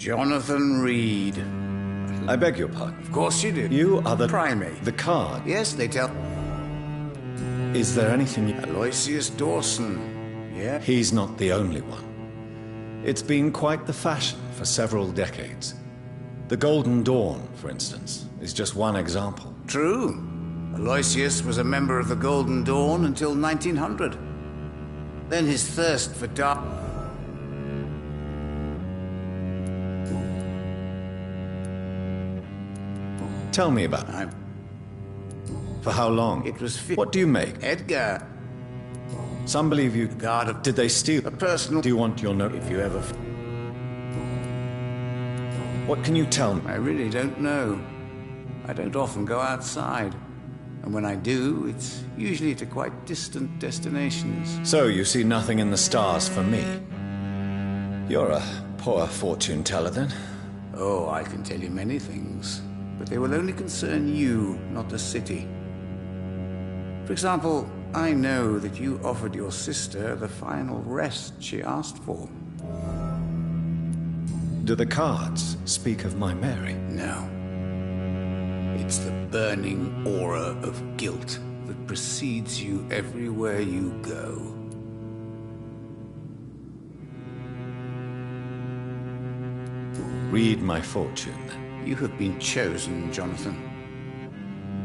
Jonathan Reed. I beg your pardon. Of course you do. You are the... primate. The card. Yes, they tell... Is there anything you... Aloysius Dawson. Yeah? He's not the only one. It's been quite the fashion for several decades. The Golden Dawn, for instance, is just one example. True. Aloysius was a member of the Golden Dawn until 1900. Then his thirst for dark... Tell me about it. For how long? It was... What do you make? Edgar. Some believe you... God of... Did they steal? A personal... Do you want your note? If you ever... What can you tell me? I really don't know. I don't often go outside. And when I do, it's usually to quite distant destinations. So you see nothing in the stars for me? You're a poor fortune teller, then? Oh, I can tell you many things. But they will only concern you, not the city. For example, I know that you offered your sister the final rest she asked for. Do the cards speak of my Mary? No. It's the burning aura of guilt that precedes you everywhere you go. Read my fortune, then. You have been chosen, Jonathan.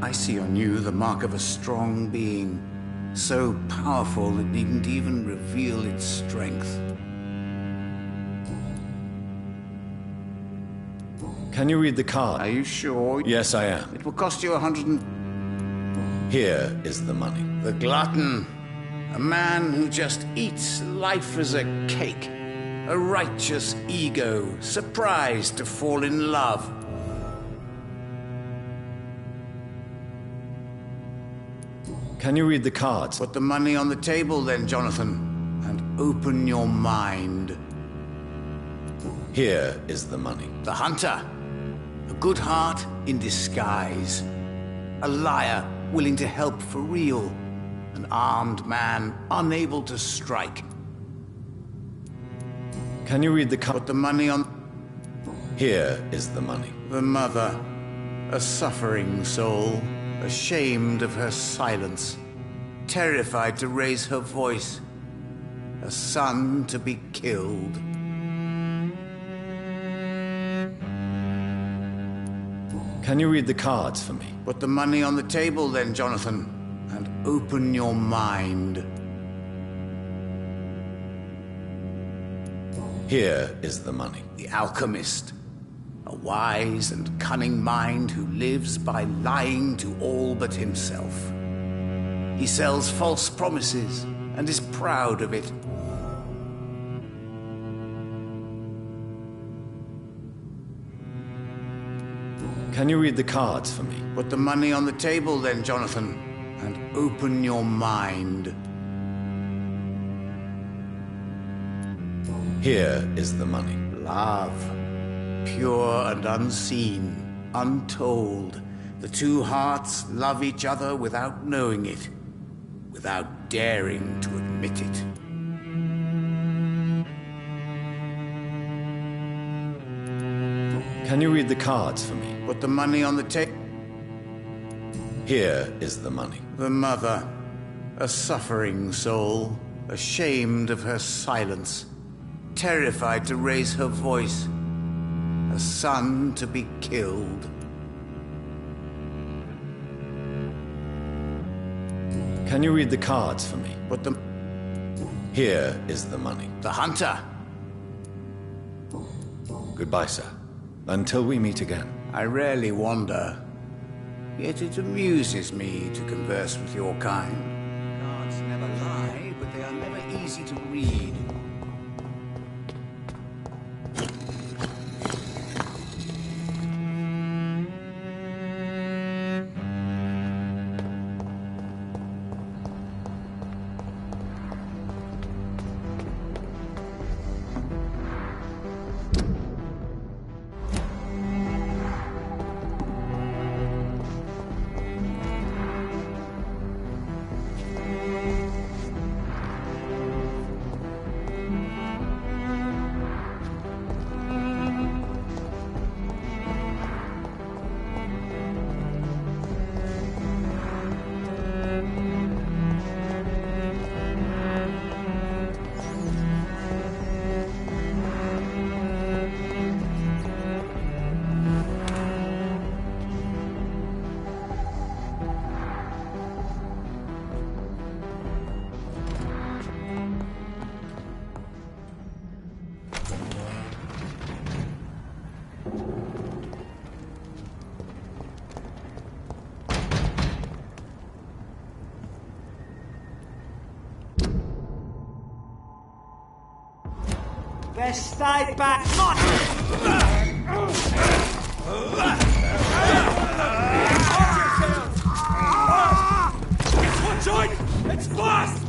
I see on you the mark of a strong being, so powerful it needn't even reveal its strength. Can you read the card? Are you sure? Yes, I am. It will cost you 100 Here is the money. The glutton. A man who just eats life as a cake. A righteous ego, surprised to fall in love. Can you read the cards? Put the money on the table then, Jonathan, and open your mind. Here is the money. The hunter. A good heart in disguise. A liar willing to help for real. An armed man unable to strike. Can you read the card? Put the money on... Here is the money. The mother. A suffering soul. Ashamed of her silence. Terrified to raise her voice. A son to be killed. Can you read the cards for me? Put the money on the table then, Jonathan, and open your mind. Here is the money. The alchemist. A wise and cunning mind who lives by lying to all but himself. He sells false promises and is proud of it. Can you read the cards for me? Put the money on the table then, Jonathan, and open your mind. Here is the money. Love. Pure and unseen, untold. The two hearts love each other without knowing it, without daring to admit it. Can you read the cards for me? Put the money on the table. Here is the money. The mother. A suffering soul, ashamed of her silence, terrified to raise her voice. A son to be killed. Can you read the cards for me? Put them... Here is the money. The hunter. Goodbye, sir. Until we meet again. I rarely wander, yet it amuses me to converse with your kind. Cards never lie, but they are never easy to read. Best stay back, not... Watch out! It's fast!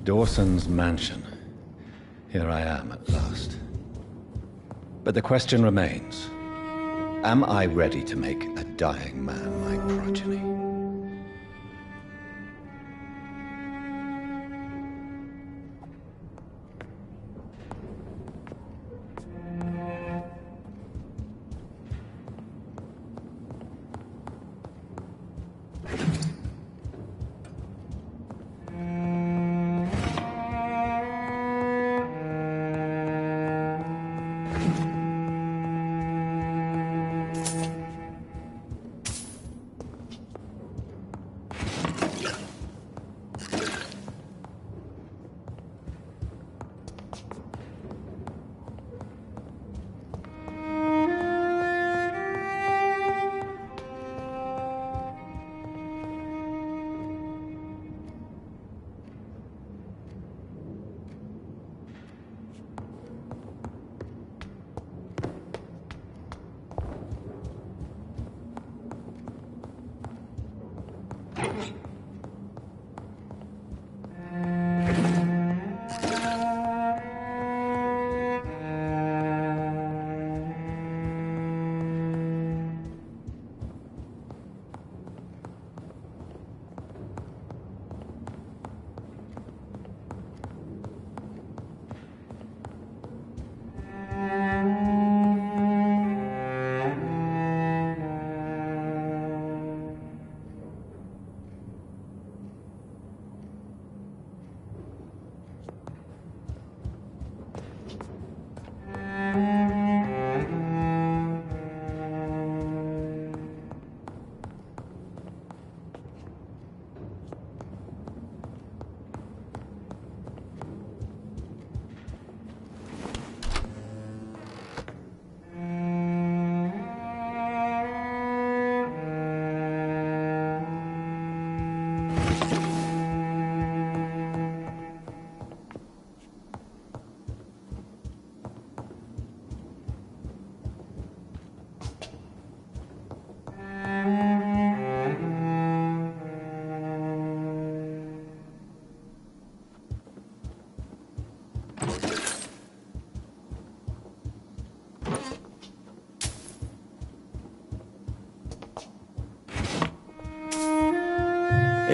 Dawson's mansion. Here I am at last. But the question remains, am I ready to make a dying man my progeny?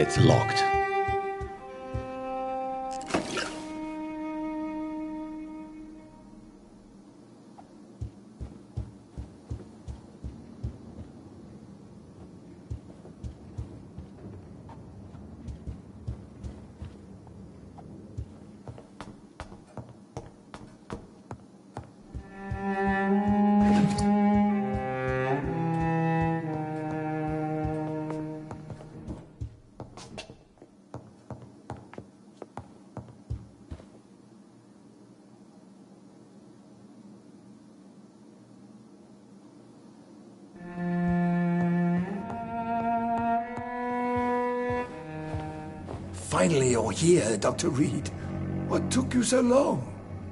It's locked. finally you're here, Dr. Reed. What took you so long?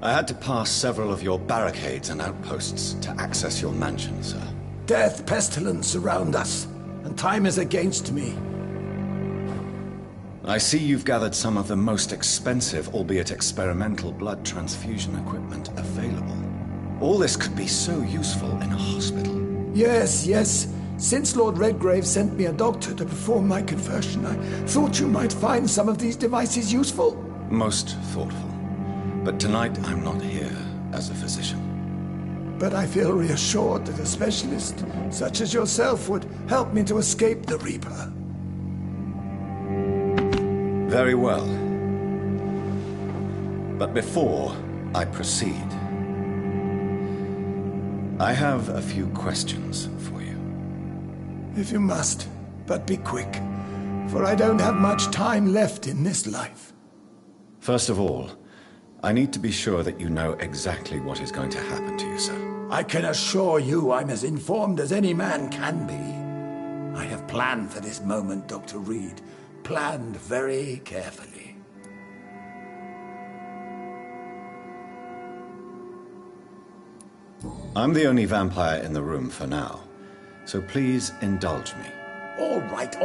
I had to pass several of your barricades and outposts to access your mansion, sir. Death, pestilence surround us, and time is against me. I see you've gathered some of the most expensive, albeit experimental, blood transfusion equipment available. All this could be so useful in a hospital. Yes. Since Lord Redgrave sent me a doctor to perform my conversion, I thought you might find some of these devices useful. Most thoughtful. But tonight I'm not here as a physician. But I feel reassured that a specialist such as yourself would help me to escape the Reaper. Very well. But before I proceed, I have a few questions for you. If you must, but be quick, for I don't have much time left in this life. First of all, I need to be sure that you know exactly what is going to happen to you, sir. I can assure you I'm as informed as any man can be. I have planned for this moment, Dr. Reed. Planned very carefully. I'm the only vampire in the room for now, so please indulge me. All right.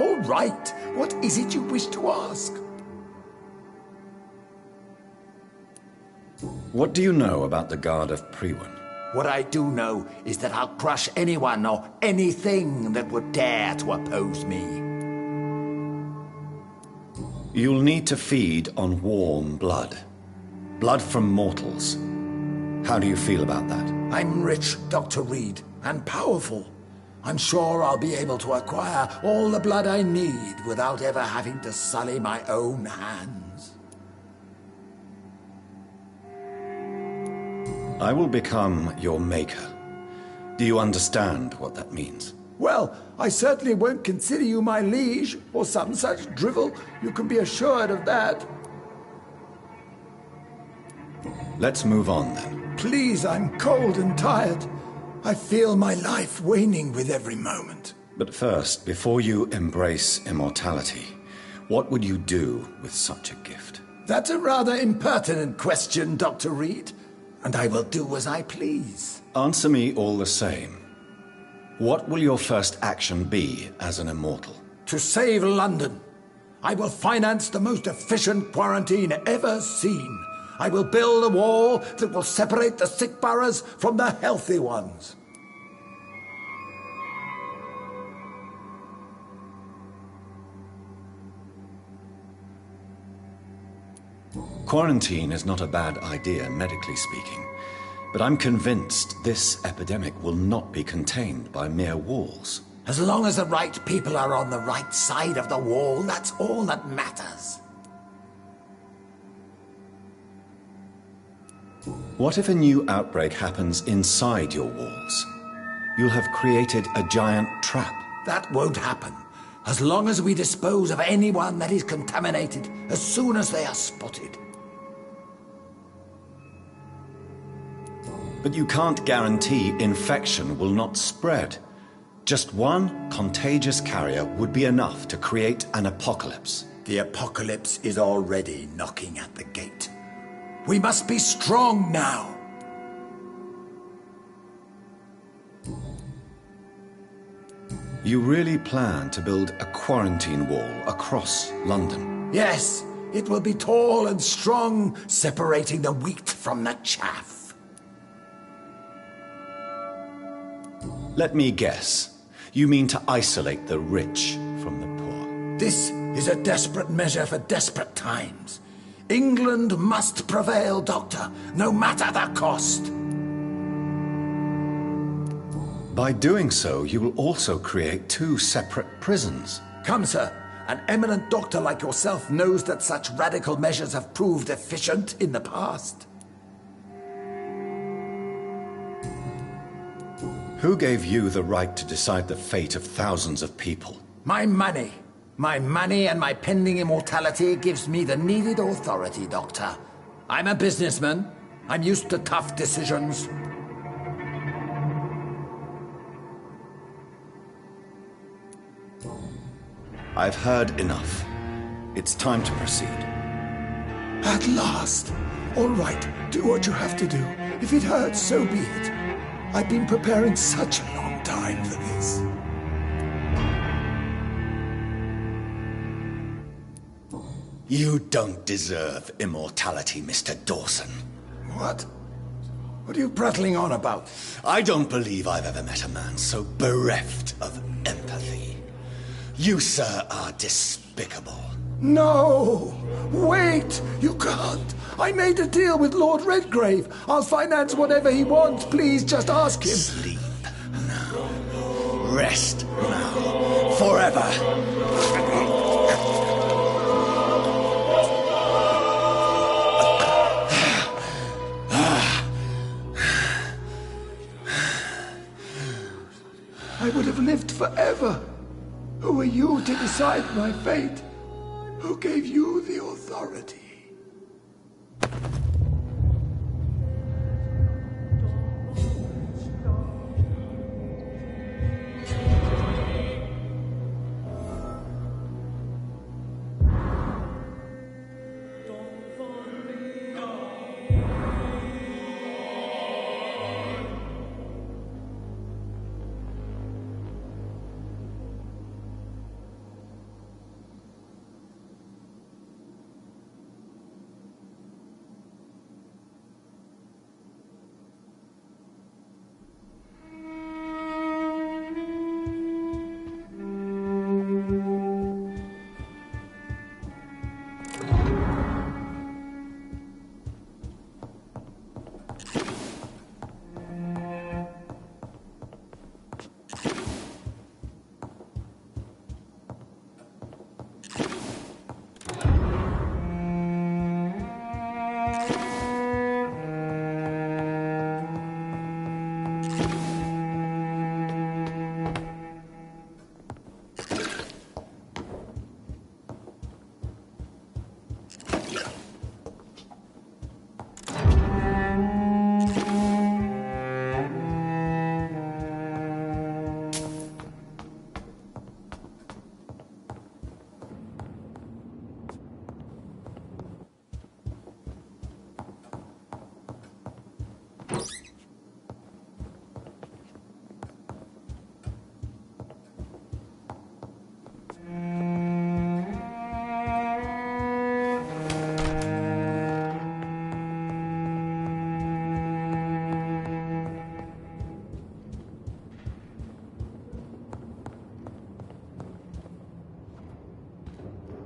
What is it you wish to ask? What do you know about the Guard of Priwen? What I do know is that I'll crush anyone or anything that would dare to oppose me. You'll need to feed on warm blood. Blood from mortals. How do you feel about that? I'm rich, Dr. Reed, and powerful. I'm sure I'll be able to acquire all the blood I need without ever having to sully my own hands. I will become your maker. Do you understand what that means? Well, I certainly won't consider you my liege, or some such drivel. You can be assured of that. Let's move on, then. Please, I'm cold and tired. I feel my life waning with every moment. But first, before you embrace immortality, what would you do with such a gift? That's a rather impertinent question, Dr. Reed, and I will do as I please. Answer me all the same. What will your first action be as an immortal? To save London, I will finance the most efficient quarantine ever seen. I will build a wall that will separate the sick boroughs from the healthy ones. Quarantine is not a bad idea, medically speaking. But I'm convinced this epidemic will not be contained by mere walls. As long as the right people are on the right side of the wall, that's all that matters. What if a new outbreak happens inside your walls? You'll have created a giant trap. That won't happen. As long as we dispose of anyone that is contaminated as soon as they are spotted. But you can't guarantee infection will not spread. Just one contagious carrier would be enough to create an apocalypse. The apocalypse is already knocking at the gate. We must be strong now. You really plan to build a quarantine wall across London? Yes, it will be tall and strong, separating the wheat from the chaff. Let me guess. You mean to isolate the rich from the poor? This is a desperate measure for desperate times. England must prevail, Doctor, no matter the cost. By doing so, you will also create two separate prisons. Come, sir. An eminent doctor like yourself knows that such radical measures have proved efficient in the past. Who gave you the right to decide the fate of thousands of people? My money. My money and my pending immortality gives me the needed authority, Doctor. I'm a businessman. I'm used to tough decisions. I've heard enough. It's time to proceed. At last! All right, do what you have to do. If it hurts, so be it. I've been preparing such a long time for this. You don't deserve immortality, Mr. Dawson. What? What are you prattling on about? I don't believe I've ever met a man so bereft of empathy. You, sir, are despicable. No! Wait! You can't! I made a deal with Lord Redgrave. I'll finance whatever he wants. Please, just ask him. Sleep now. Rest now. Forever. I would have lived forever. Who are you to decide my fate? Who gave you the authority?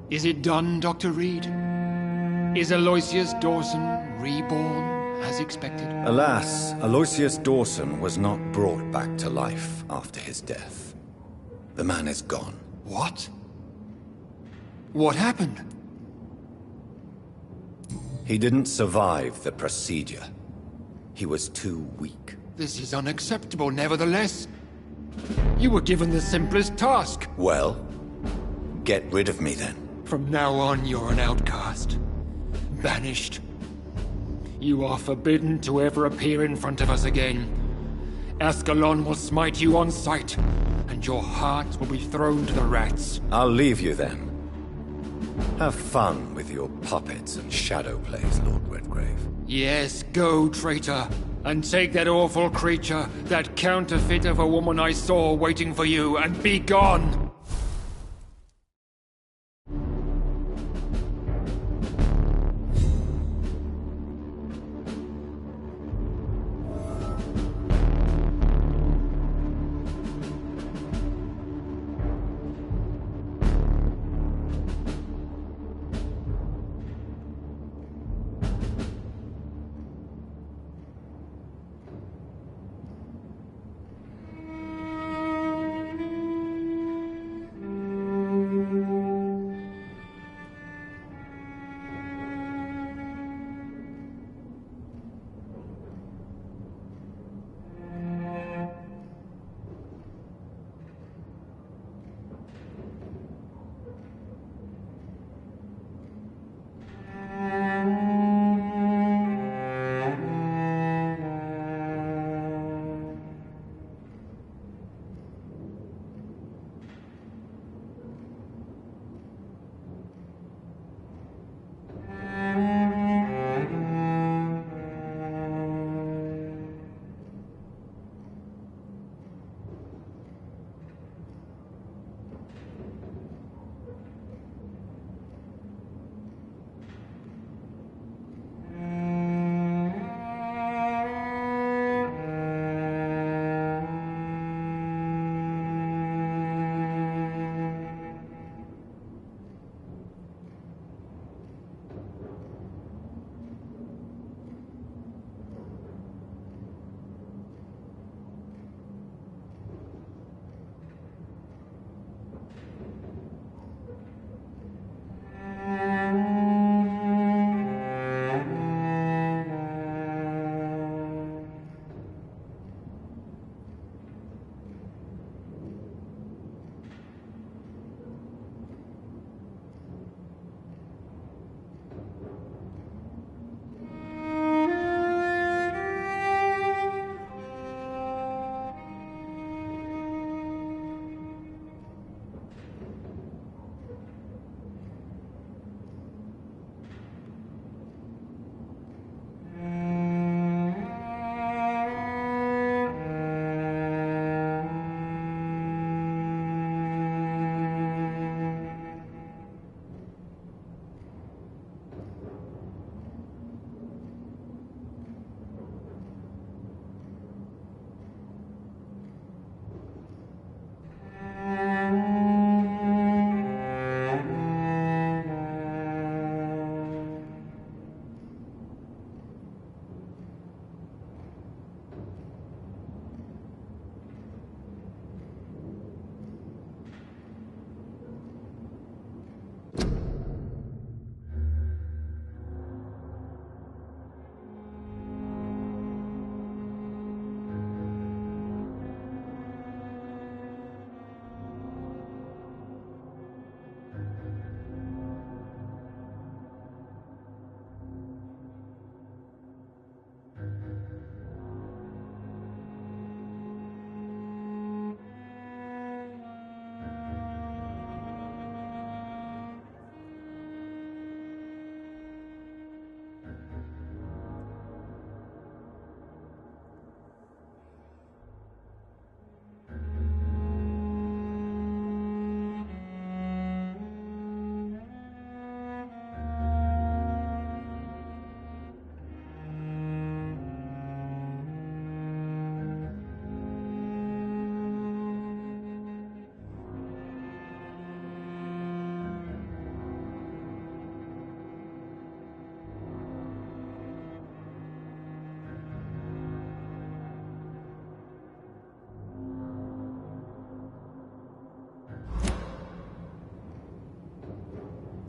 Is it done, Dr. Reed? Is Aloysius Dawson reborn as expected? Alas, Aloysius Dawson was not brought back to life after his death. The man is gone. What? What happened? He didn't survive the procedure. He was too weak. This is unacceptable, nevertheless. You were given the simplest task. Well, get rid of me then. From now on, you're an outcast. Banished. You are forbidden to ever appear in front of us again. Ascalon will smite you on sight, and your heart will be thrown to the rats. I'll leave you then. Have fun with your puppets and shadow plays, Lord Redgrave. Yes, go, traitor, and take that awful creature, that counterfeit of a woman I saw waiting for you, and be gone!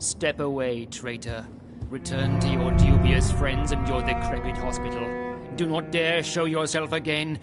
Step away, traitor. Return to your dubious friends and your decrepit hospital. Do not dare show yourself again.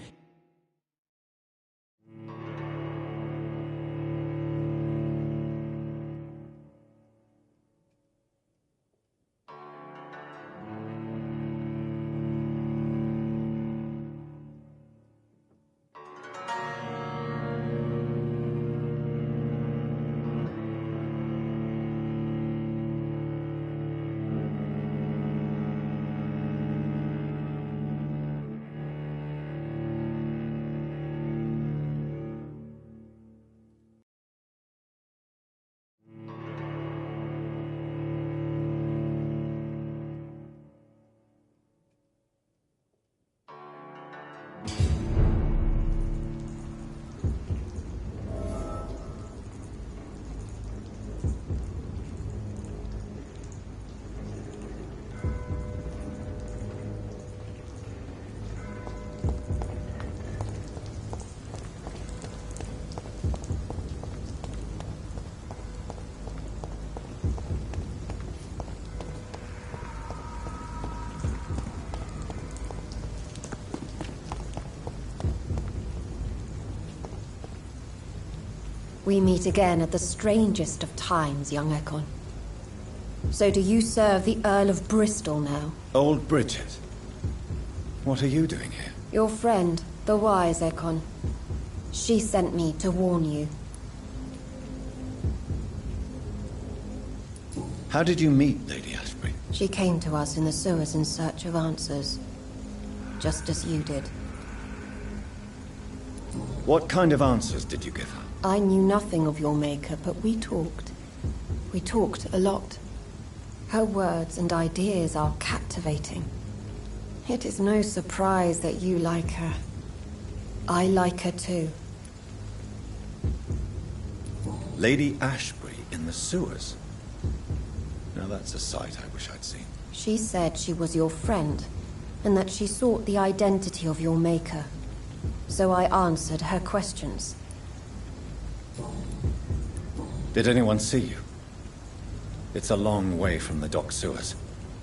We meet again at the strangest of times, young Ekon. So do you serve the Earl of Bristol now? Old Bridget. What are you doing here? Your friend, the wise Ekon. She sent me to warn you. How did you meet Lady Ashbury? She came to us in the sewers in search of answers. Just as you did. What kind of answers did you give her? I knew nothing of your maker, but we talked. We talked a lot. Her words and ideas are captivating. It is no surprise that you like her. I like her too. Lady Ashbury in the sewers? Now that's a sight I wish I'd seen. She said she was your friend, and that she sought the identity of your maker. So I answered her questions. Did anyone see you? It's a long way from the dock sewers,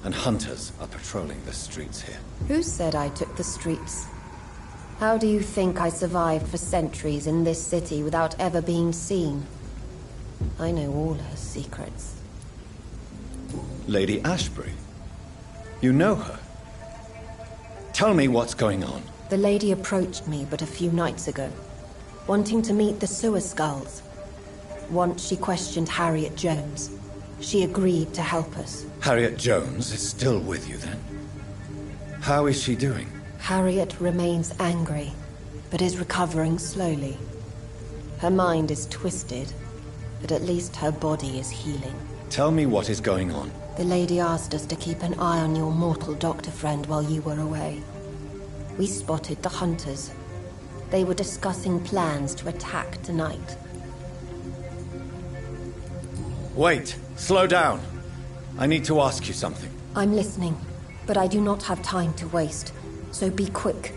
and hunters are patrolling the streets here. Who said I took the streets? How do you think I survived for centuries in this city without ever being seen? I know all her secrets. Lady Ashbury? You know her? Tell me what's going on. The lady approached me but a few nights ago, wanting to meet the sewer skulls. Once she questioned Harriet Jones. She agreed to help us. Harriet Jones is still with you then? How is she doing? Harriet remains angry, but is recovering slowly. Her mind is twisted, but at least her body is healing. Tell me what is going on. The lady asked us to keep an eye on your mortal doctor friend while you were away. We spotted the hunters. They were discussing plans to attack tonight. Wait! Slow down! I need to ask you something. I'm listening, but I do not have time to waste, so be quick.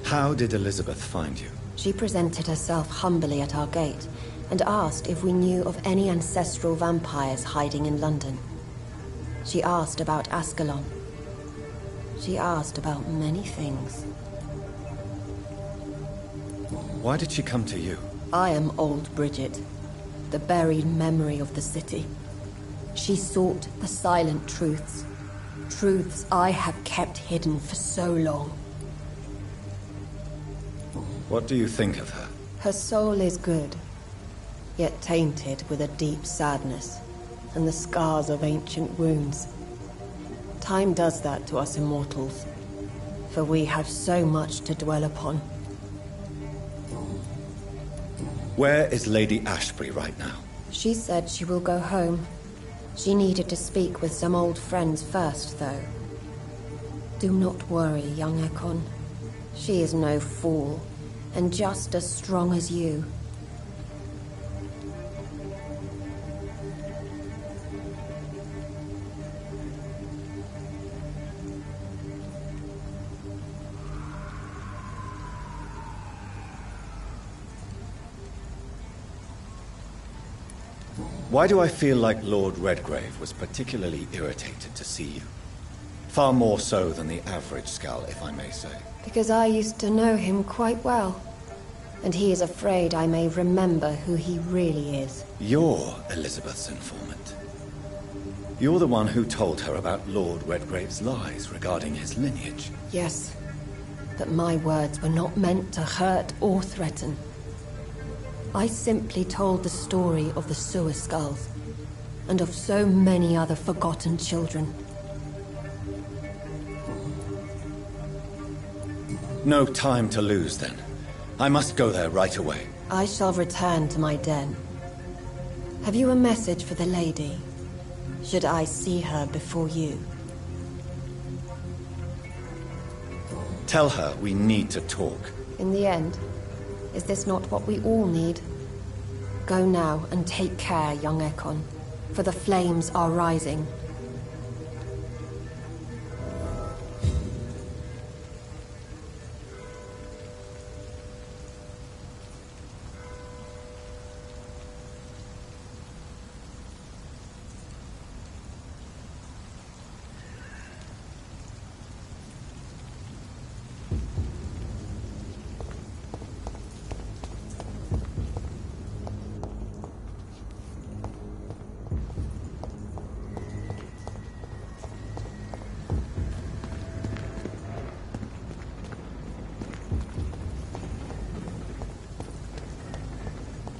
How did Elizabeth find you? She presented herself humbly at our gate, and asked if we knew of any ancestral vampires hiding in London. She asked about Ascalon. She asked about many things. Why did she come to you? I am Old Bridget, the buried memory of the city. She sought the silent truths. Truths I have kept hidden for so long. What do you think of her? Her soul is good, yet tainted with a deep sadness and the scars of ancient wounds. Time does that to us immortals, for we have so much to dwell upon. Where is Lady Ashbury right now? She said she will go home. She needed to speak with some old friends first, though. Do not worry, young Ekon. She is no fool, and just as strong as you. Why do I feel like Lord Redgrave was particularly irritated to see you? Far more so than the average Skull, if I may say. Because I used to know him quite well. And he is afraid I may remember who he really is. You're Elizabeth's informant. You're the one who told her about Lord Redgrave's lies regarding his lineage. Yes, but my words were not meant to hurt or threaten. I simply told the story of the Sewer Skulls, and of so many other forgotten children. No time to lose, then. I must go there right away. I shall return to my den. Have you a message for the lady? Should I see her before you? Tell her we need to talk. In the end, is this not what we all need? Go now and take care, young Ekon, for the flames are rising.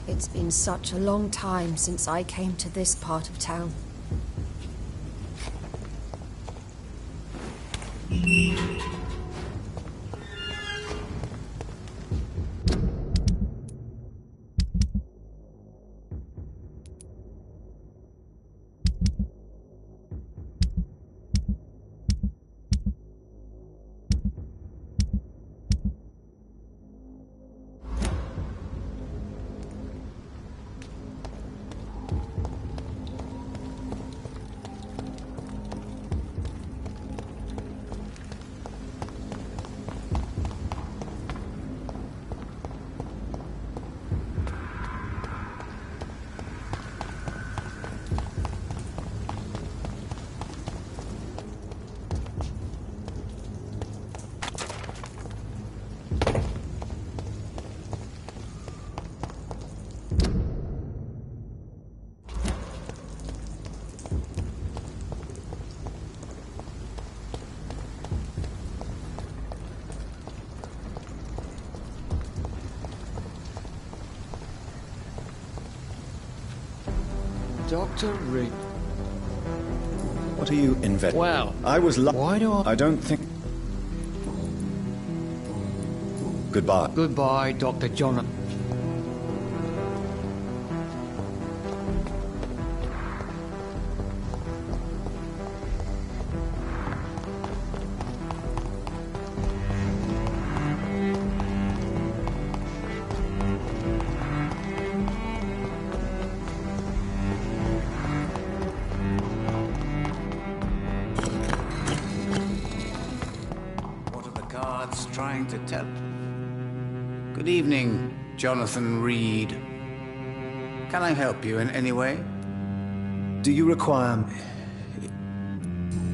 It's been such a long time since I came to this part of town. Dr. Reed. What are you inventing? Well, I was why do I... I don't think... Goodbye. Goodbye, Dr. Jonathan. What are the guards trying to tell? Good evening, Jonathan Reed. Can I help you in any way? Do you require...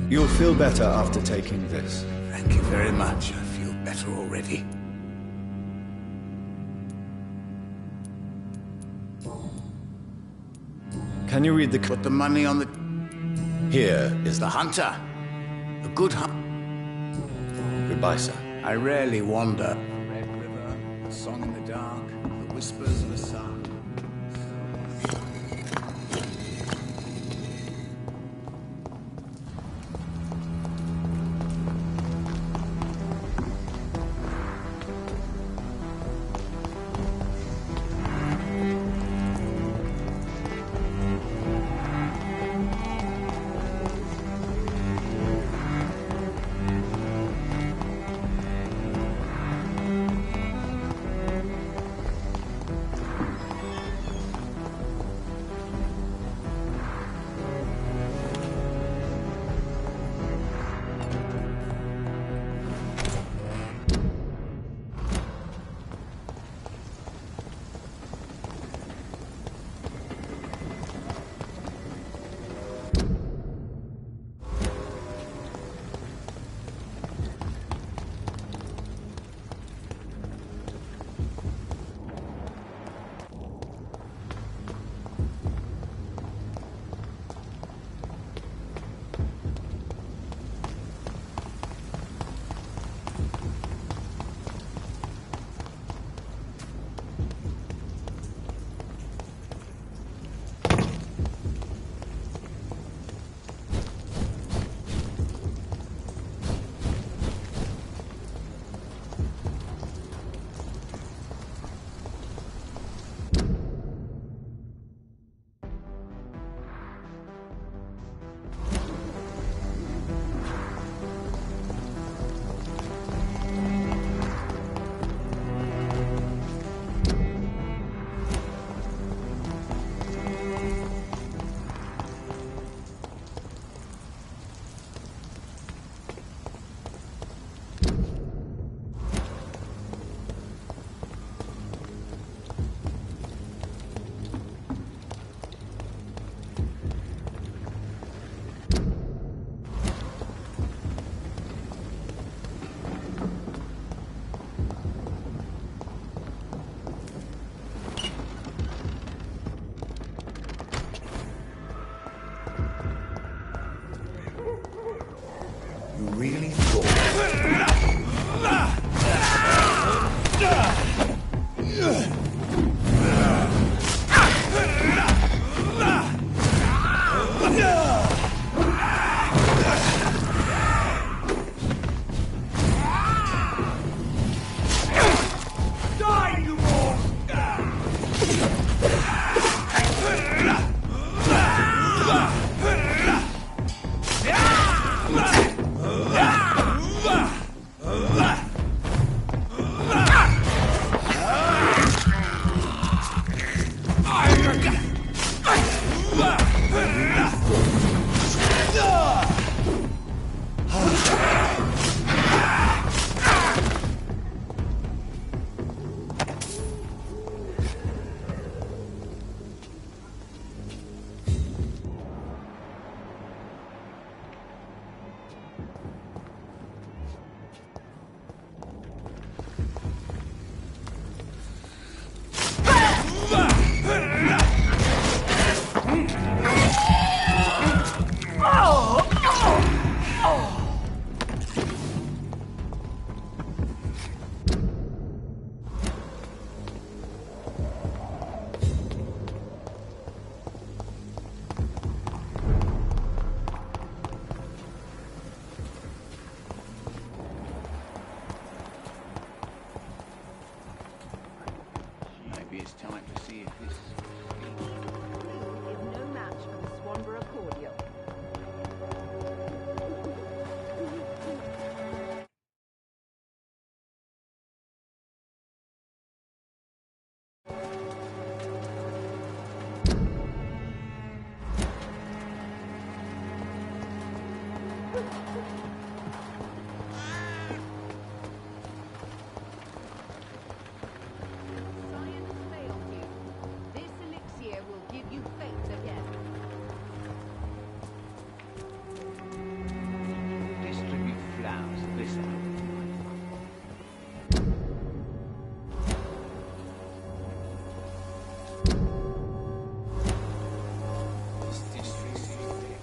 You'll feel better after taking this. Thank you very much. I feel better already. Can you read the... Put the money on the... Here is The hunter. A good hunter. Goodbye, sir. I rarely wander. The Red River, a song in the dark, the whispers of a sun. You really thought... Maybe it's time to see if this... is no match for the Swanborough cordial. Science failed you. This elixir will give you faith again. Distribute flowers this hour. This district is big.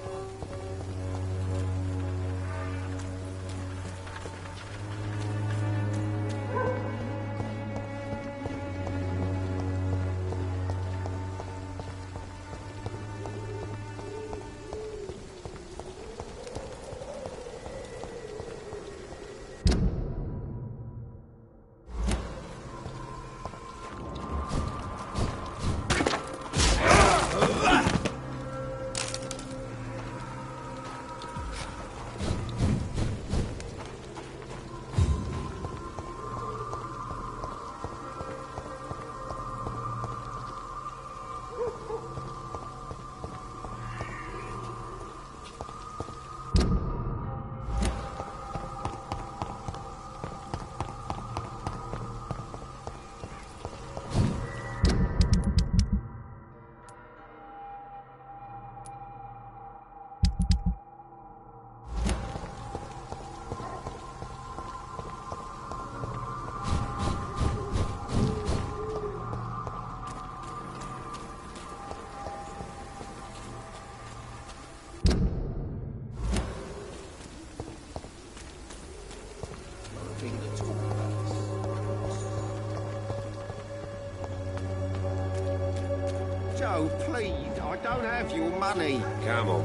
Joe, please, I don't have your money. Come on,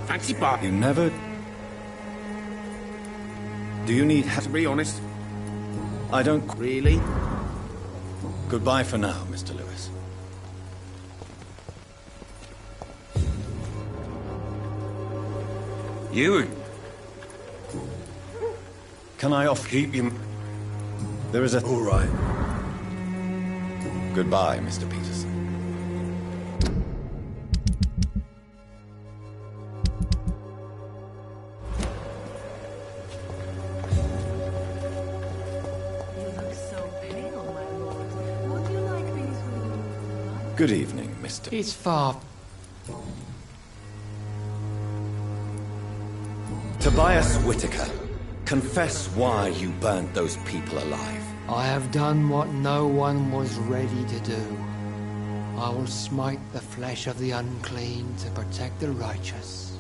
fancy bar. You never... Do you need... To be honest, I don't... really? Goodbye for now, Mr. Lewis. You Can I off... keep him. There is a... All right. Goodbye, Mr. Peterson. You look so pale, my lord. Would you like these with Good evening, Mr. It's far. Tobias Whitaker, confess why you burned those people alive. I have done what no one was ready to do. I will smite the flesh of the unclean to protect the righteous.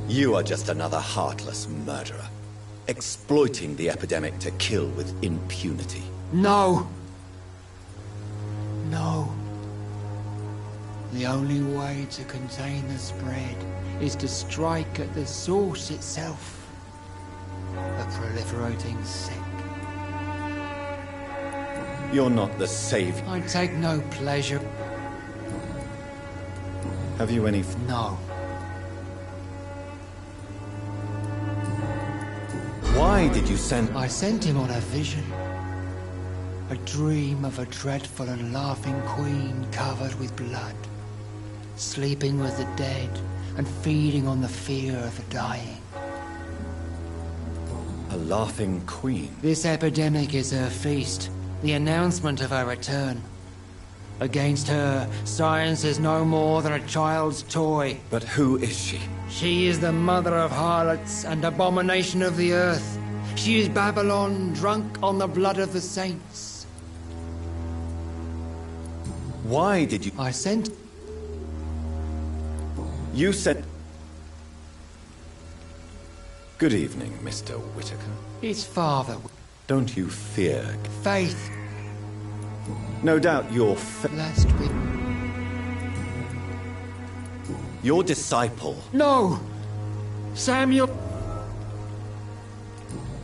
You are just another heartless murderer, exploiting the epidemic to kill with impunity. No! No. The only way to contain the spread is to strike at the source itself. The proliferating sick. You're not the savior. I take no pleasure. Have you any... No. Why did you send... I sent him on a vision. A dream of a dreadful and laughing queen covered with blood, sleeping with the dead and feeding on the fear of the dying. A laughing queen? This epidemic is her feast, the announcement of her return. Against her, science is no more than a child's toy. But who is she? She is the mother of harlots and abomination of the earth. She is Babylon, drunk on the blood of the saints. Why did you... I sent... You said... Good evening, Mr. Whitaker. His father... Don't you fear... Faith. No doubt your... Last week... Your disciple... No! Samuel...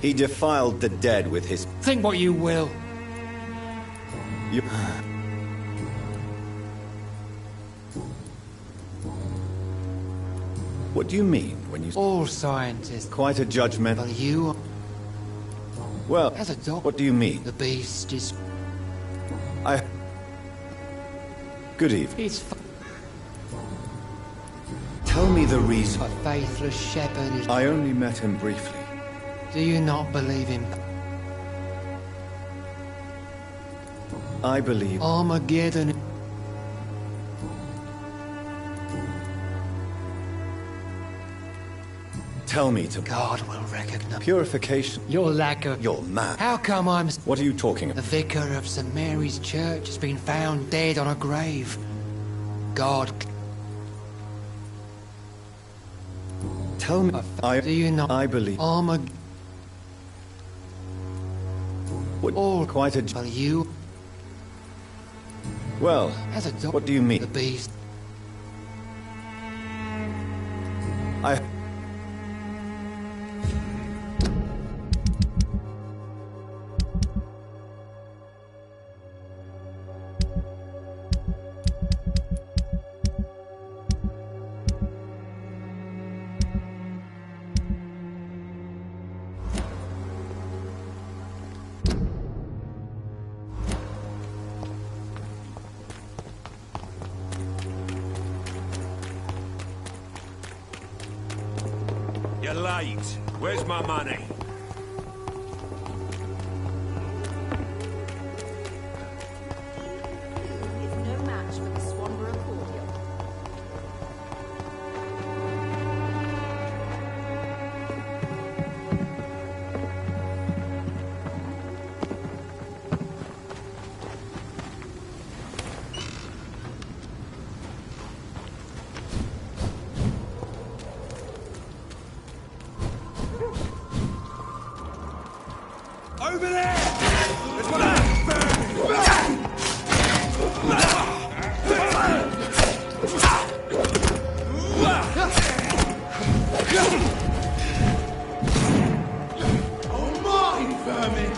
He defiled the dead with his... Think what you will. You... What do you mean when you... All scientists... Quite a judgment. But you... Well, as a doctor... What do you mean? The beast is... Good evening. It's... Tell me the reason. A faithless shepherd is... I only met him briefly. Do you not believe him? I believe... Armageddon... Tell me to... God will recognize... Purification... Your lack of... You're mad. How come I'm... What are you talking about? The vicar of St. Mary's Church has been found dead on a grave. God... Tell me... Do you not... I believe... Armageddon... What... All... Quite a... Well, you... Well, as a what do you mean? The beast... I... You're late. Where's my money? It's no match for the Swanborough cordial. Over there! There's one out! Oh my, vermin!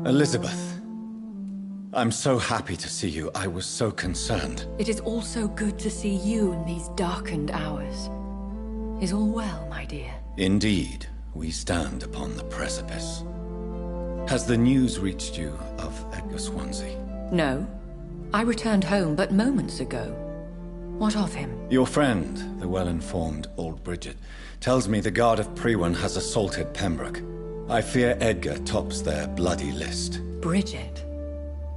Elizabeth, I'm so happy to see you. I was so concerned. It is also good to see you in these darkened hours. Is all well, my dear? Indeed, we stand upon the precipice. Has the news reached you of Edgar Swansea? No. I returned home but moments ago. What of him? Your friend, the well-informed old Bridget, tells me the Guard of Priwen has assaulted Pembroke. I fear Edgar tops their bloody list. Bridget?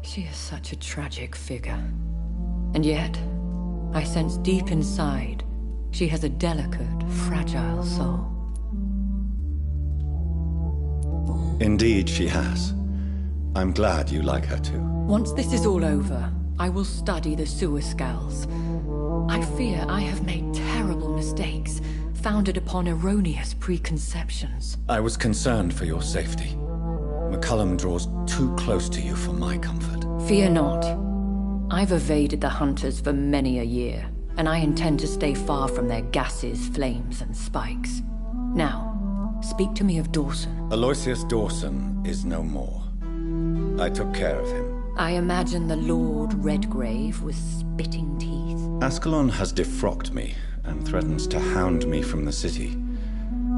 She is such a tragic figure. And yet, I sense deep inside, she has a delicate, fragile soul. Indeed, she has. I'm glad you like her too. Once this is all over, I will study the sewer skulls. I fear I have made terrible mistakes, founded upon erroneous preconceptions. I was concerned for your safety. McCullum draws too close to you for my comfort. Fear not. I've evaded the hunters for many a year, and I intend to stay far from their gases, flames, and spikes. Now, speak to me of Dawson. Aloysius Dawson is no more. I took care of him. I imagine the Lord Redgrave with spitting teeth. Ascalon has defrocked me and threatens to hound me from the city.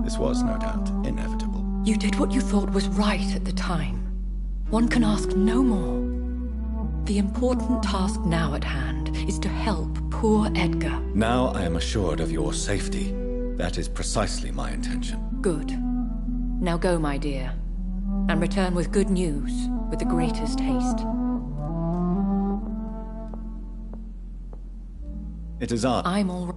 This was, no doubt, inevitable. You did what you thought was right at the time. One can ask no more. The important task now at hand is to help poor Edgar. Now I am assured of your safety. That is precisely my intention. Good. Now go, my dear, and return with good news with the greatest haste. It is I. I'm all right.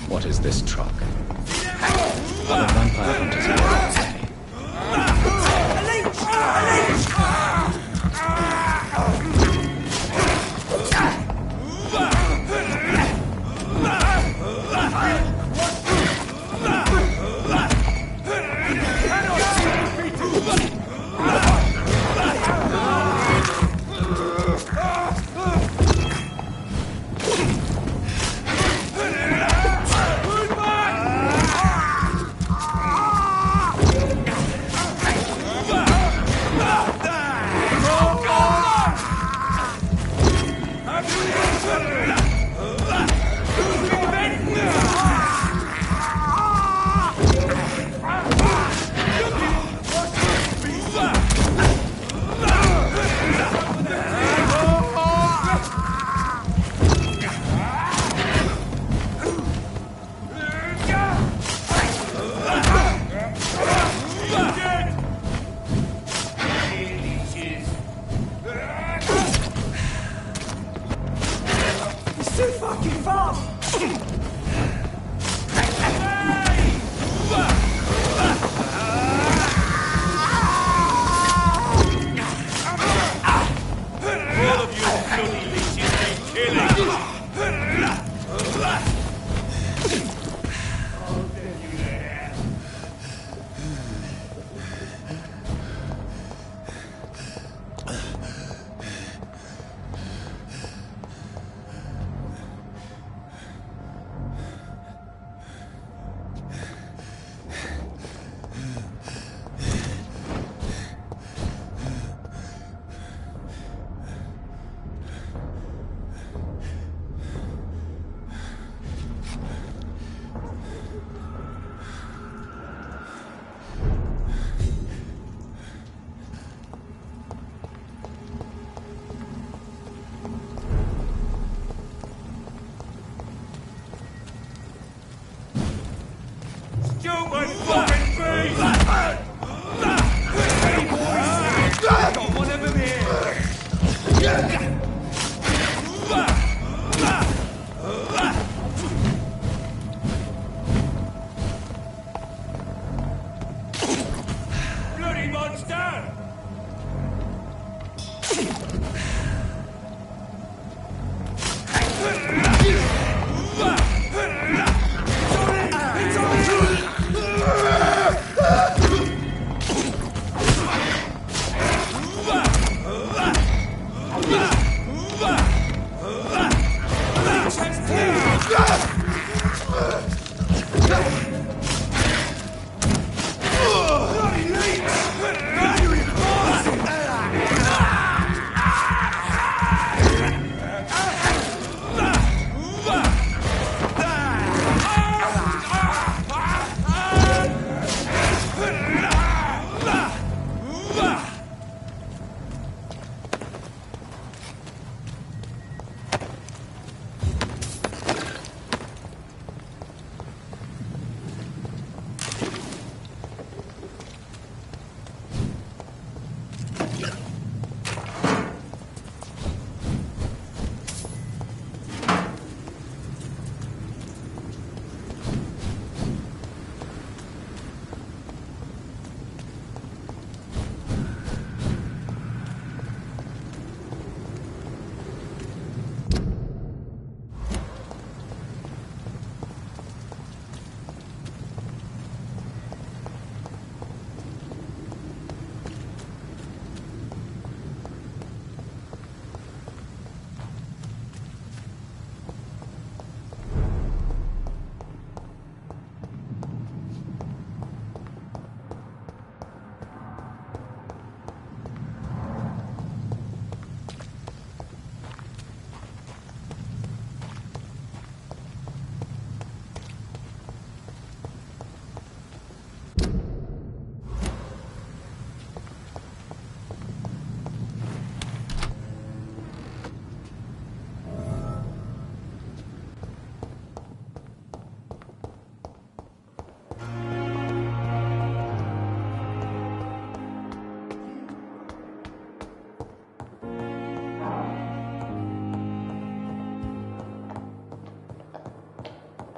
What is this truck? Other vampire hunters here in the city.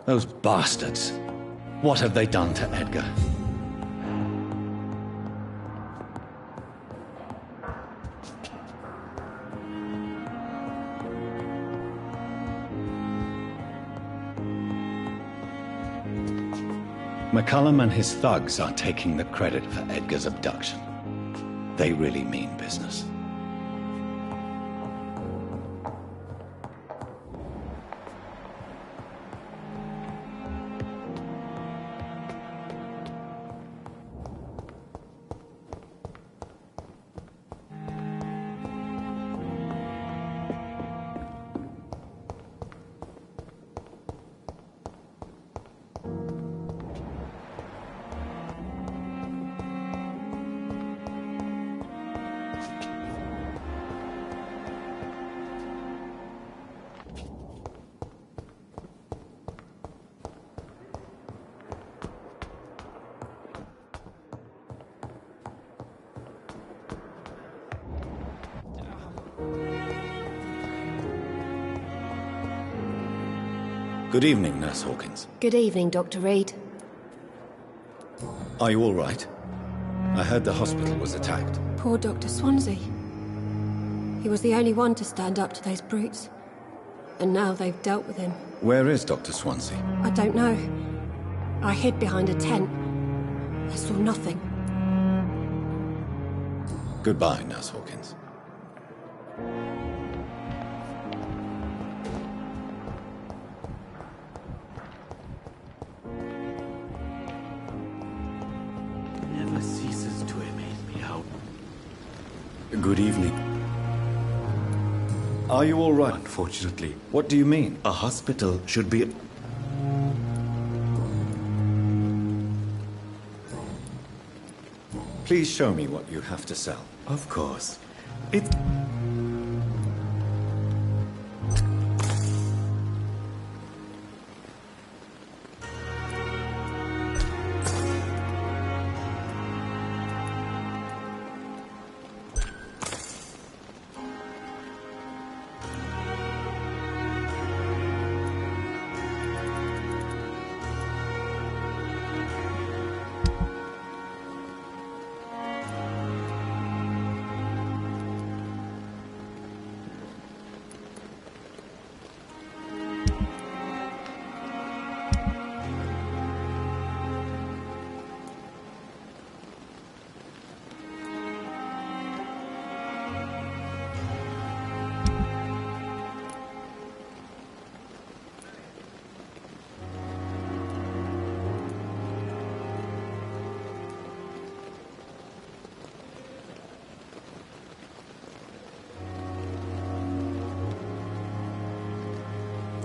Those bastards. What have they done to Edgar? McCullum and his thugs are taking the credit for Edgar's abduction. They really mean business. Good evening, Nurse Hawkins. Good evening, Dr. Reed. Are you all right? I heard the hospital was attacked. Poor Dr. Swansea. He was the only one to stand up to those brutes. And now they've dealt with him. Where is Dr. Swansea? I don't know. I hid behind a tent. I saw nothing. Goodbye, Nurse Hawkins. Never ceases to amaze me how... Good evening. Are you all right? Unfortunately. What do you mean? A hospital should be... Please show me what you have to sell. Of course. It's...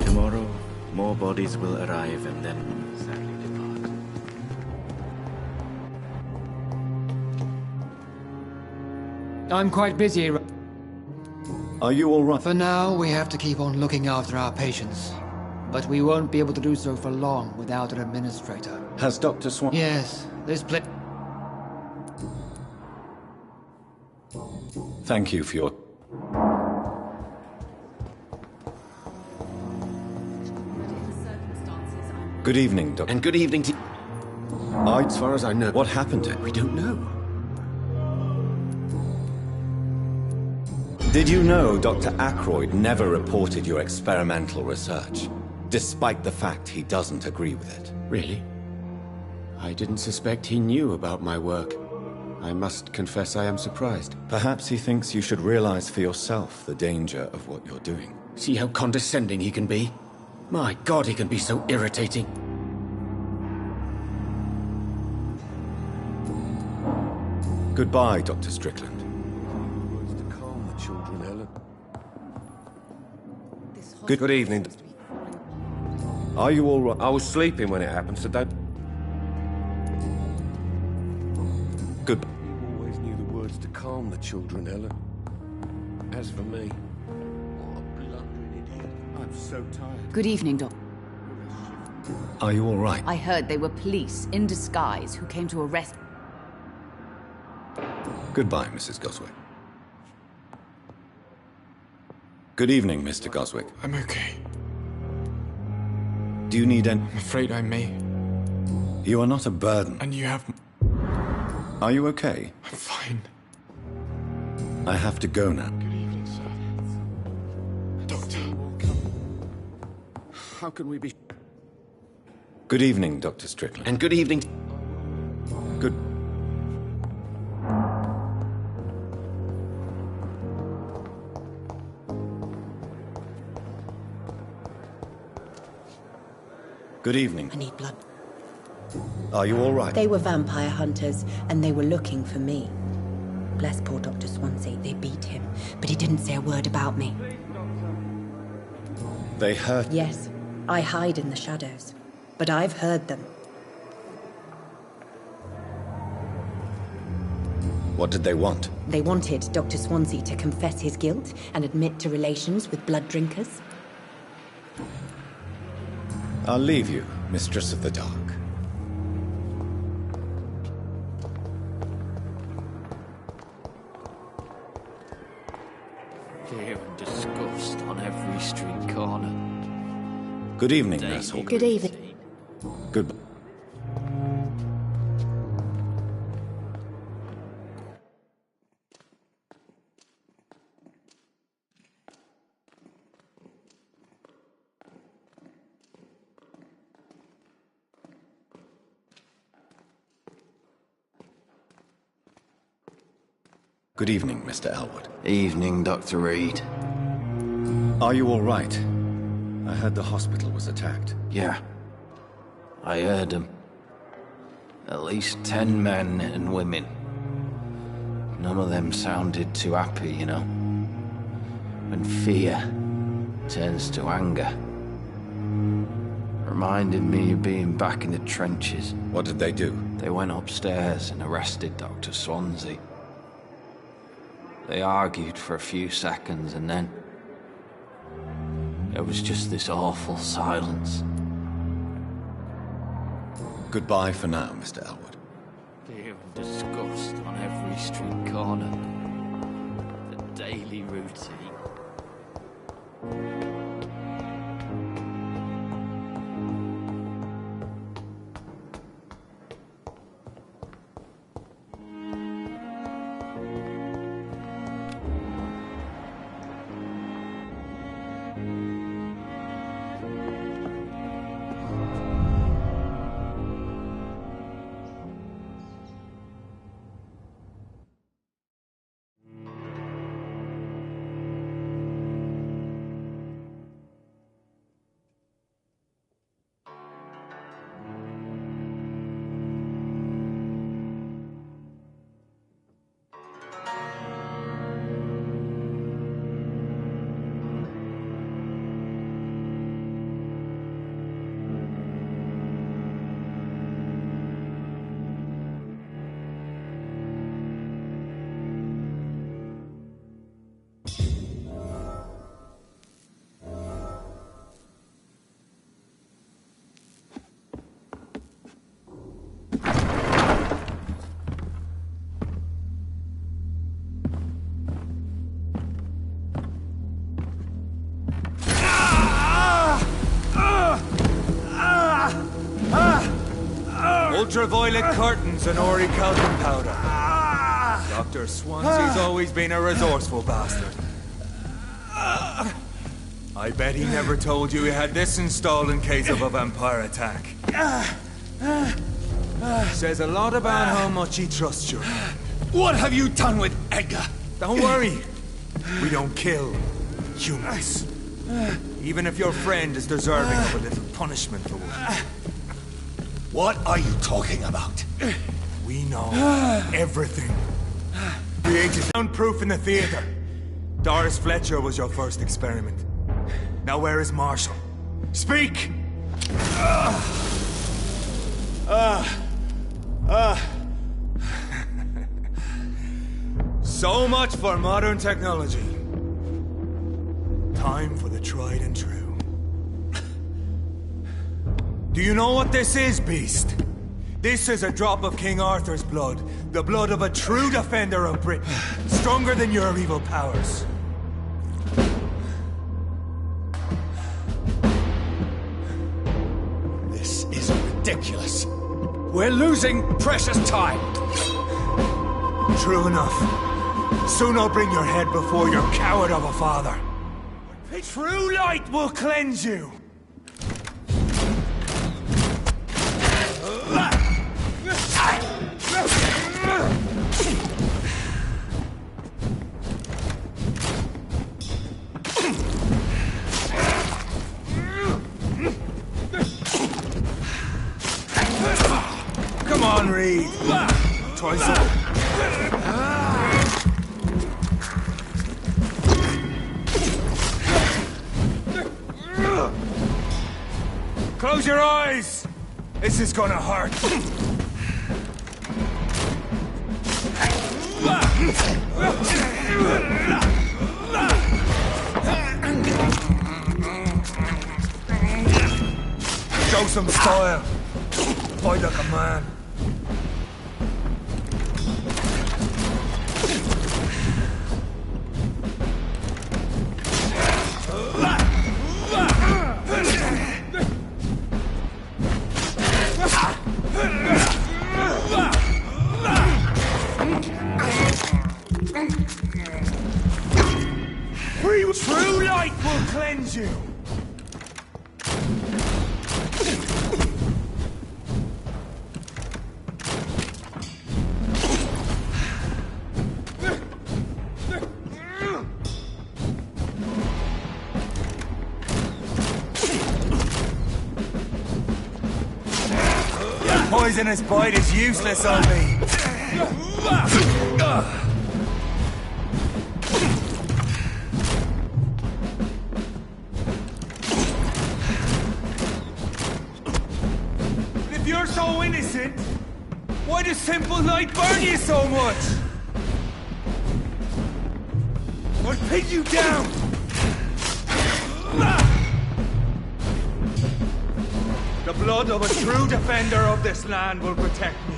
Tomorrow, more bodies will arrive and then sadly depart. I'm quite busy. Are you all right? For now, we have to keep on looking after our patients. But we won't be able to do so for long without an administrator. Has Dr. Swan... Yes, there's plenty... Thank you for your... Good evening, Doctor. And good evening to... As far as I know... What happened to it? We don't know. Did you know Dr. Ackroyd never reported your experimental research, despite the fact he doesn't agree with it? Really? I didn't suspect he knew about my work. I must confess I am surprised. Perhaps he thinks you should realize for yourself the danger of what you're doing. See how condescending he can be? My God, he can be so irritating. Goodbye, Dr. Strickland. Words to calm the children, Helen. Good evening. Are you all right? I was sleeping when it happened, so don't... Good. You always knew the words to calm the children, Helen. As for me... What a blundering idiot. I'm so tired. Good evening, Doc. Are you all right? I heard they were police in disguise who came to arrest... Goodbye, Mrs. Goswick. Good evening, Mr. Goswick. I'm okay. Do you need any... I'm afraid I may. You are not a burden. And you have... Are you okay? I'm fine. I have to go now. Good evening, sir. Doctor. How can we be... Good evening, Dr. Strickland. And good evening... Good... Good evening. I need blood. Are you all right? They were vampire hunters, and they were looking for me. Bless poor Dr. Swansea. They beat him, but he didn't say a word about me. They hurt you? Yes, I hide in the shadows, but I've heard them. What did they want? They wanted Dr. Swansea to confess his guilt and admit to relations with blood drinkers. I'll leave you, Mistress of the Dark. Fear and disgust on every street corner. Good evening, Nurse Hawkins. Good evening. Good... Good evening, Mr. Elwood. Evening, Dr. Reed. Are you all right? I heard the hospital was attacked. Yeah. I heard them. At least 10 men and women. None of them sounded too happy, you know. When fear turns to anger. Reminded me of being back in the trenches. What did they do? They went upstairs and arrested Dr. Swansea. They argued for a few seconds and then... there was just this awful silence. Goodbye for now, Mr. Elwood. Fear and disgust on every street corner. The daily routine. Ultraviolet curtains and orichalcum powder. Dr. Swansea's always been a resourceful bastard. I bet he never told you he had this installed in case of a vampire attack. Says a lot about how much he trusts you. What have you done with Edgar? Don't worry. We don't kill humans. Even if your friend is deserving of a little punishment for what. What are you talking about? We know everything. Created soundproof in the theater. Doris Fletcher was your first experiment. Now where is Marshall? Speak! So much for modern technology. Time for the tried and true. Do you know what this is, Beast? This is a drop of King Arthur's blood. The blood of a true defender of Britain. Stronger than your evil powers. ridiculous. We're losing precious time. True enough. Soon I'll bring your head before your coward of a father. True light will cleanse you. Come on, Reed. Twice up. Close your eyes! This is gonna hurt. Show some style. Fight like a man. True light will cleanse you. That poisonous bite is useless on me. If you're so innocent, why does simple light burn you so much? I'll pin you down! The blood of a true defender of this land will protect me.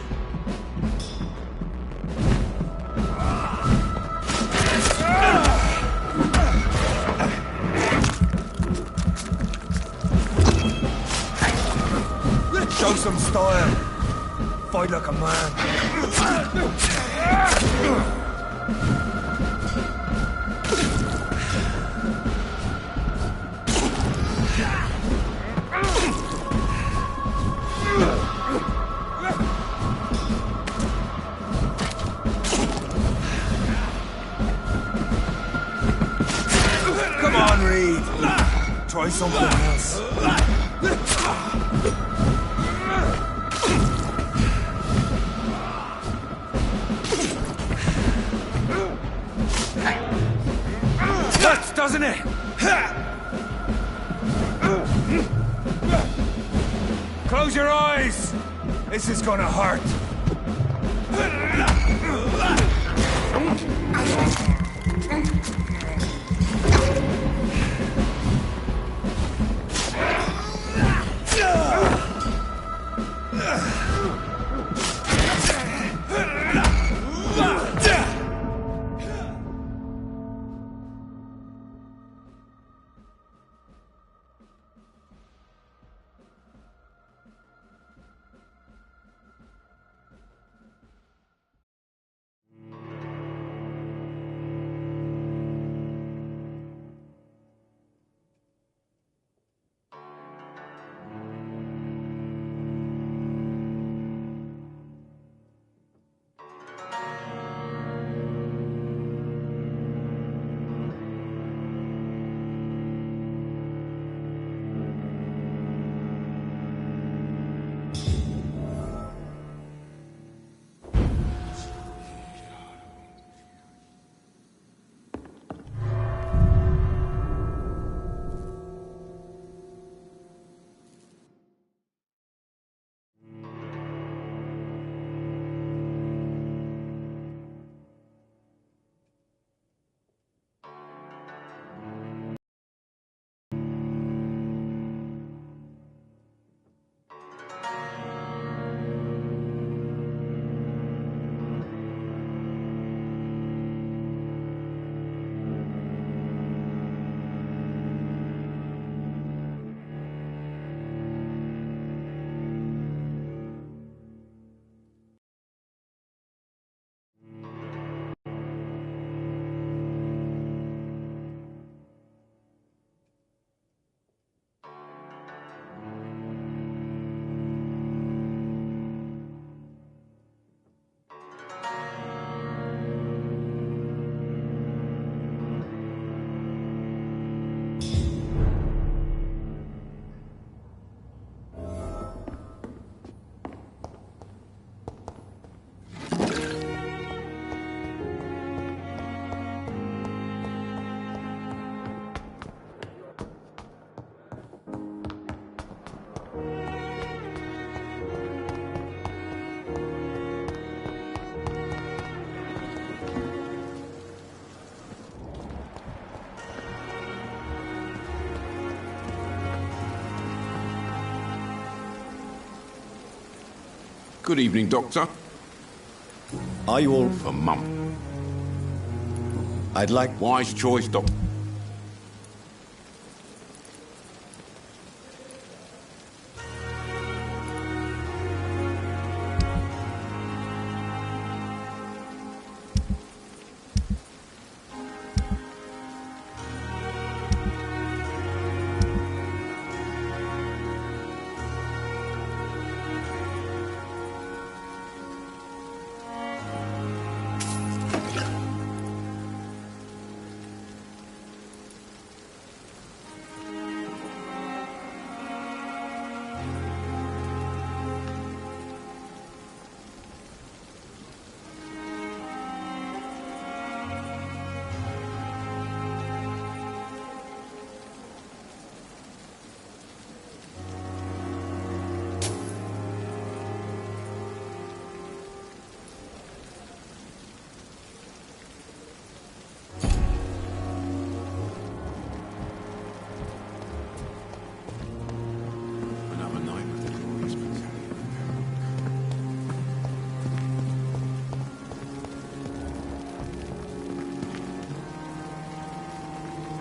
Show some style. Fight like a man. Come on, Reed. Try something else. Hurts, doesn't it? Close your eyes. This is gonna hurt. Good evening, Doctor. Are you all... For Mum. I'd like... Wise choice, Doctor.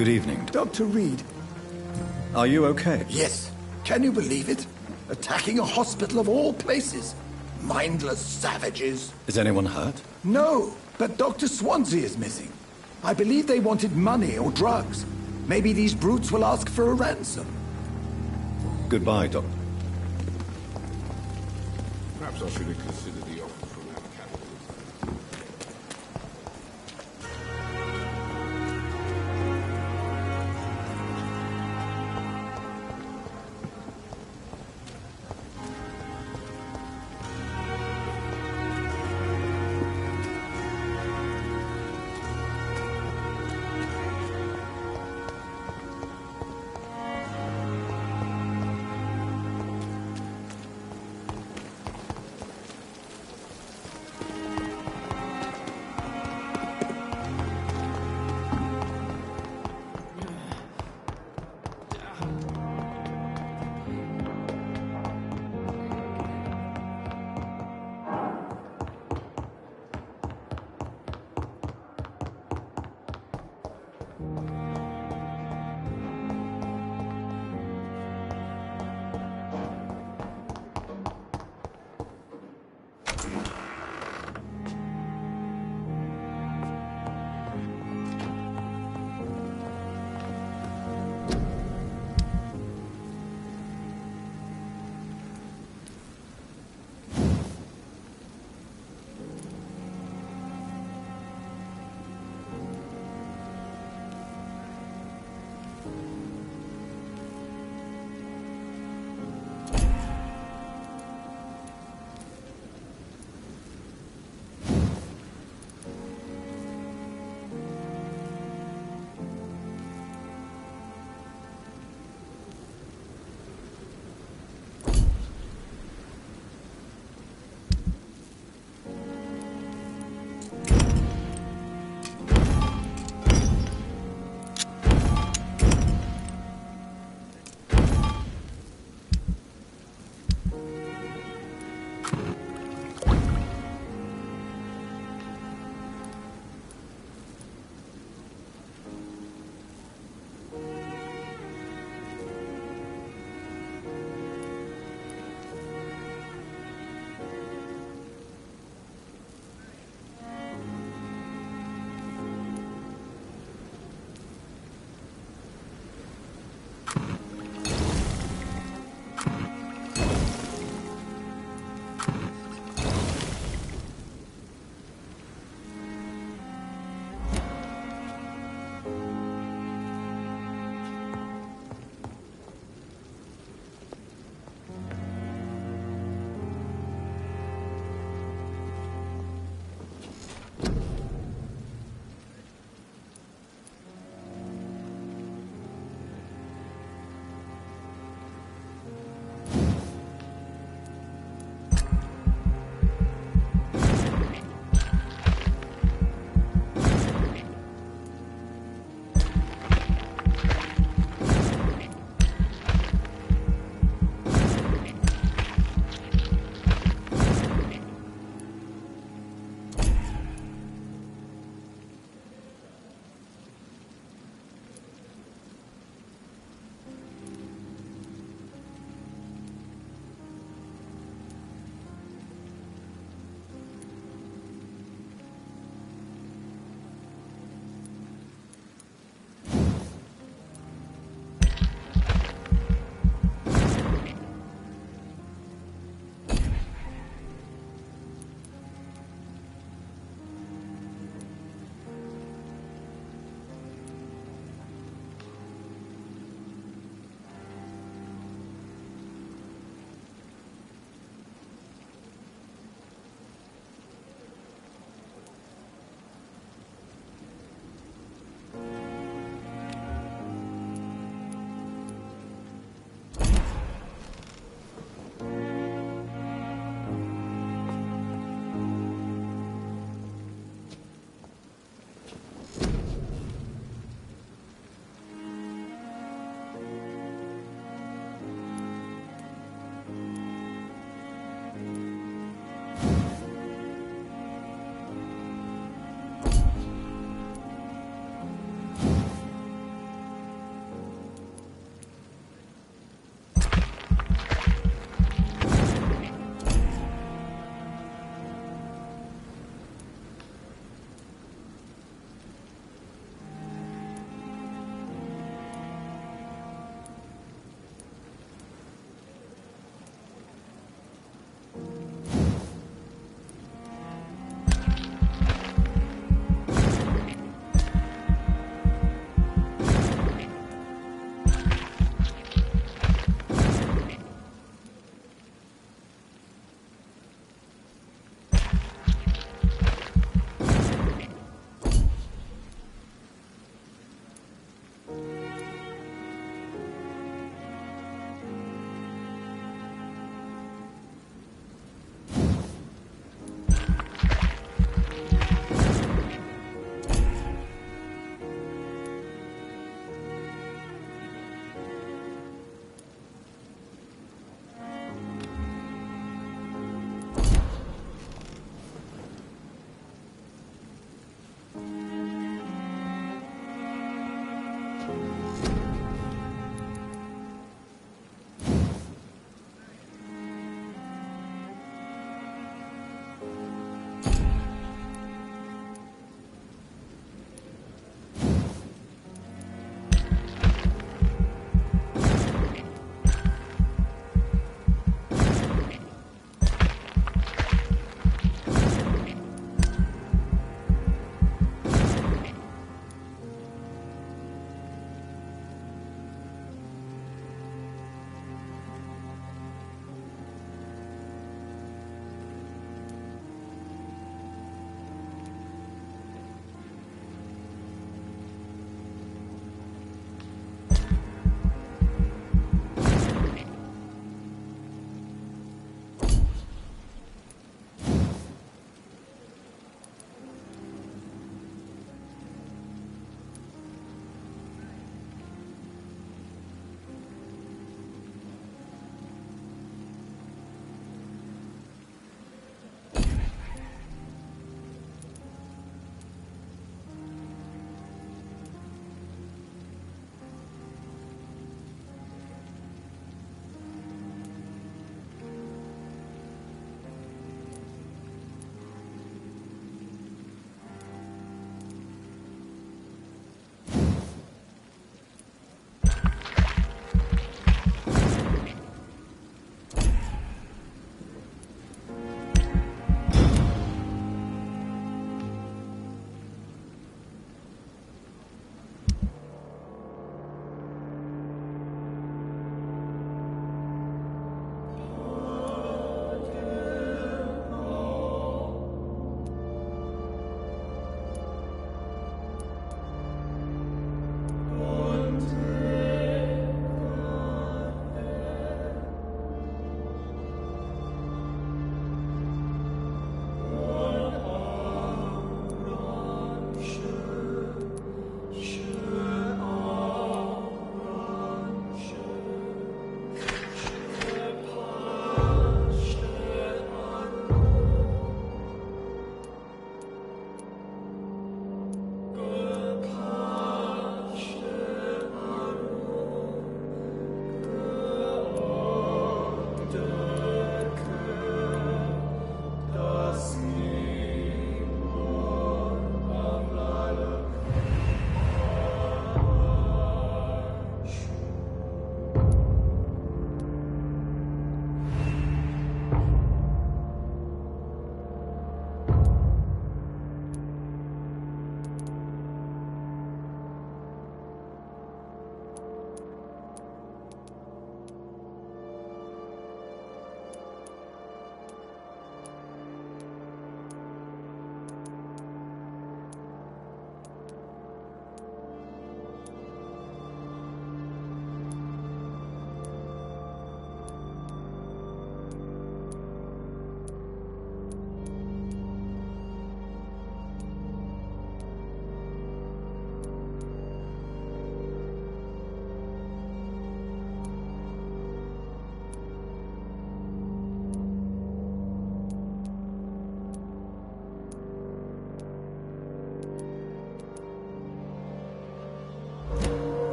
Good evening. Dr. Reed. Are you okay? Yes. Can you believe it? Attacking a hospital of all places. Mindless savages. Is anyone hurt? No, but Dr. Swansea is missing. I believe they wanted money or drugs. Maybe these brutes will ask for a ransom. Goodbye, Doctor. Perhaps I should have considered the offer from that capitalist.